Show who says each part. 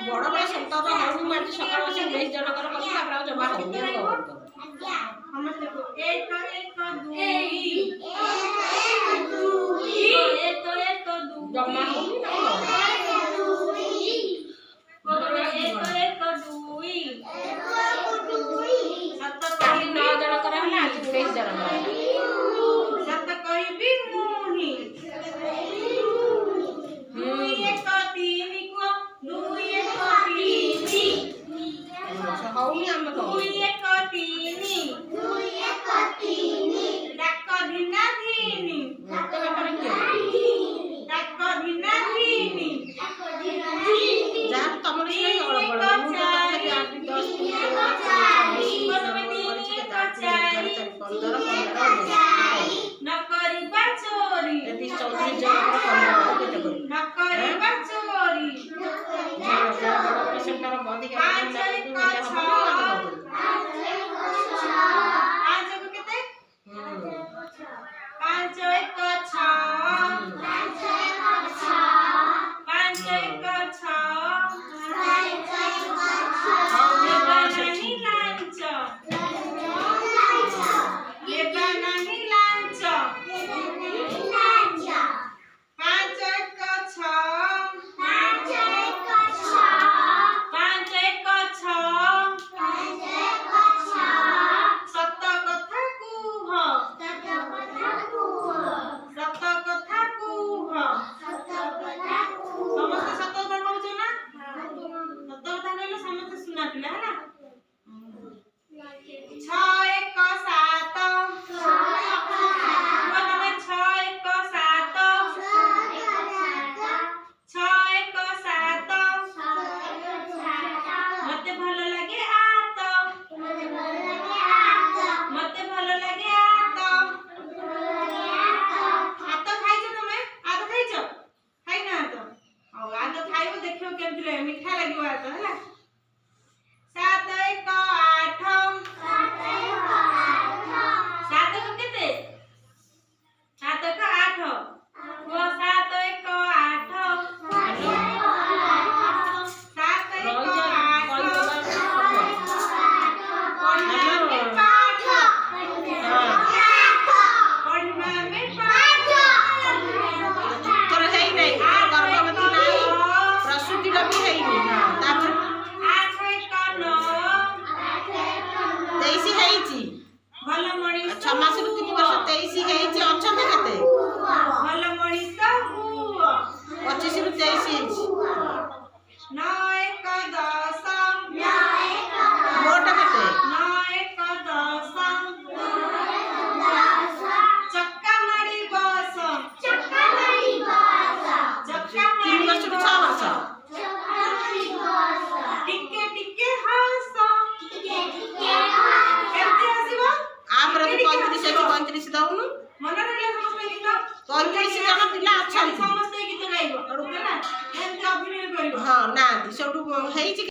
Speaker 1: ବଡ଼ ବଡ଼ ସେଣ୍ଟର ହଉନି ମୁଁ ଆଜି ସକାଳୁ ବସି 19 ଜଣଙ୍କର କଲି ତାପରେ ଆଉ ଜମା ହଉନି
Speaker 2: ସମସ୍ତେ ଏକ ଏକ ଦୁଇ
Speaker 1: ଜମା ହଉନି କାଲି 9 ଜଣଙ୍କର ହେଲା ଆଜି 19 ଜଣଙ୍କର
Speaker 2: ସତ କହିବି ମୁହିଁ ଦୁଇ ଏକ ତିନି କୁହ ଦୁଇ ଏକ ତିନି
Speaker 1: ହଉନି ଆମେ
Speaker 2: ଦୁଇ ଏକ ତିନି ଡାକ ଧିନା ଧିନି
Speaker 1: ତ ବେପାର କିଏ
Speaker 2: ଡାକ ଧିନା ଧିନି
Speaker 1: ଯାହା ତମର ସିନା ଅଳପ ଅଳପ ମୁଁ ତ ତଥାପି 8 10
Speaker 2: ନ କରିବା ଚୋରି
Speaker 1: ଯଦି 34 ଜଣଙ୍କର କଲେ ଆଉ କେତେ କରିବି
Speaker 2: ନ କରିବା ଚୋରି
Speaker 1: ବଡ଼ ସେଣ୍ଟର ଅଧିକା
Speaker 2: ପାଞ୍ଚକୁ କେତେ 5 ଏକ 6 5 ଏକ
Speaker 1: 6 ମାସରୁ 3 ବର୍ଷ 23 ହେଇଛି ଅଛନ୍ତି କେତେ
Speaker 2: ଭଲ ମଣିଷ ହୁଅ
Speaker 1: 25 ରୁ 23 ହେଇଛି
Speaker 2: 9 ଏକ 10
Speaker 1: ମୋଟ କେତେ
Speaker 2: 9 ଏକ 10 ଚକା ମାଡ଼ି ବସ
Speaker 1: 3 ବର୍ଷରୁ 6 ବର୍ଷ
Speaker 2: ଟିକେ ଟିକେ ହସ କେମିତି ହସିବ
Speaker 1: ଆମର 35 ଦଉନୁ
Speaker 2: ମନେ ରହିଲା ସମସ୍ତେ ଗୀତ
Speaker 1: 35 ଜଣ ପିଲା ଅଛନ୍ତି
Speaker 2: ସମସ୍ତେ ଗୀତ ଗାଇବ ହେଲା ଏମିତି ଅଭିନୟ କରିବ
Speaker 1: ହଁ ନାହାନ୍ତି ସେଠୁ ହେଇଛି।